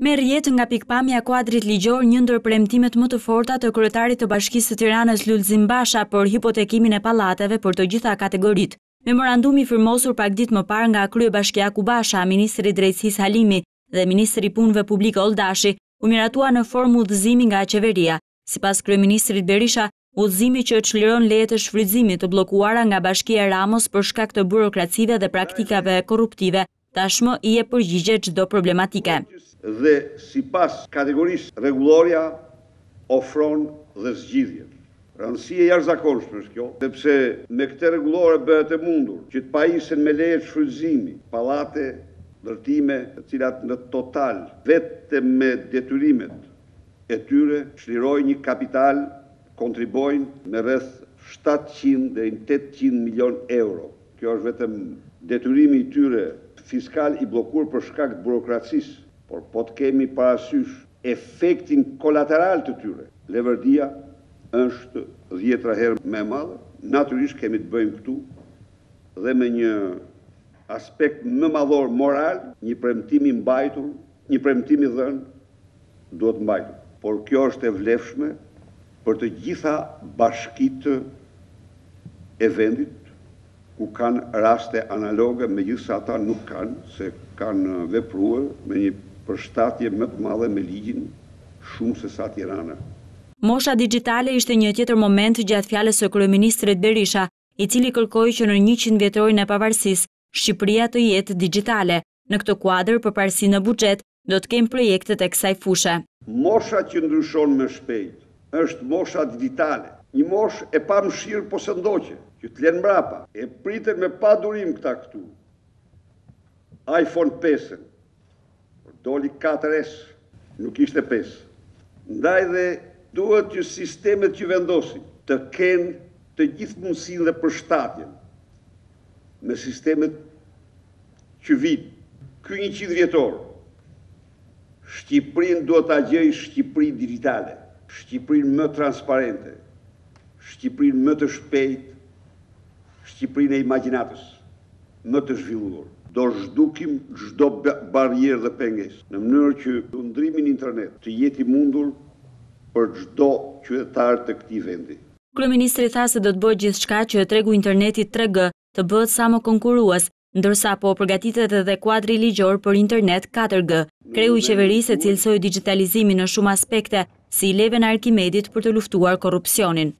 Merr jetë nga pikpamja e kuadrit ligjor një ndër premtimet më të forta të kryetarit të Bashkisë së Tiranës Lulzim Basha për hipotekimin e pallateve për të gjitha kategoritë. Memorandumi firmosur pak ditë më parë nga kryebashkiaku Basha, ministri i Drejtësisë Halimi dhe ministri i Punëve Publike Oldashi, u miratua në formë udhëzimi nga qeveria. Sipas kryeministrit Berisha, udhëzimi që çliron lejet e shfrytëzimit të bllokuara nga Bashkia e Ramos për shkak të burokracive dhe praktikave korruptive, tashmë i jep përgjigje çdo problematike. Dhe sipas kategorisë rregullorja ofron dhe zgjidhje. Rëndësia e jashtëzakonshme është kjo, sepse me këtë rregullore bëhet e mundur që të pajisen me leje shfrytëzimi pallate, ndërtime, të cilat në total vetëm me detyrimet e tyre çlirojnë një kapital, kontribojnë me rreth 700 deri në 800 milion euro. Kjo është vetëm detyrimi i tyre fiskal i bllokuar për shkak të burokracisë. Por po të kemi parasysh efektin kolateral të tyre, leverdia është 10 herë më e madhe. Natyrisht kemi të bëjmë këtu dhe me një aspekt më madhor moral, një premtim i mbajtur, një premtim i dhënë duhet mbajtur. Por kjo është e vlefshme për të gjitha bashkitë e vendit, ku kanë raste analoge, megjithëse ata nuk kanë, se kanë vepruar me një përshtatje më të madhe me ligjin shumë se sa Tirana. Mosha digjitale ishte një tjetër moment gjatë fjalës së kryeministrit Berisha, i cili kërkoi që në 100 vjetorin e pavarësisë, Shqipëria të jetë digjitale. Në këtë kuadër, përparësi në buxhet, do të kemë projekte tek kësaj fushë. Mosha që ndryshon më shpejt është mosha digjitale. Një moshë e pamëshirë po së ndoqe, që të lënë mbrapa. E pritën me pa durim këta këtu. iPhone 5. Doli 4S, nuk ishte 5. Ndaj dhe duhet që sistemet që vendosin të kenë të gjithë mundësinë dhe përshtatjen me sistemet që vinë. Ky 100 vjetor, Shqipërinë duhet ta gjejë Shqipëri digjitale, Shqipërinë më transparente, Shqipërinë më të shpejtë, Shqipërinë e imagjinatës, më të zhvilluar. Do zhdukim çdo barrierë dhe pengesë, në mënyrë që ndrimi në internet të jetë i mundur për çdo qytetar të këtij vendi. Kryeministri tha se do të bëjë gjithçka që tregu internetit 3G të bëhet sa më konkurrues, ndërsa po përgatitet edhe kuadri ligjor për internet 4G. Kreu i qeverisë cilësoi digitalizimin në shumë aspekte, si leven e Arkimedit për të luftuar korrupsionin.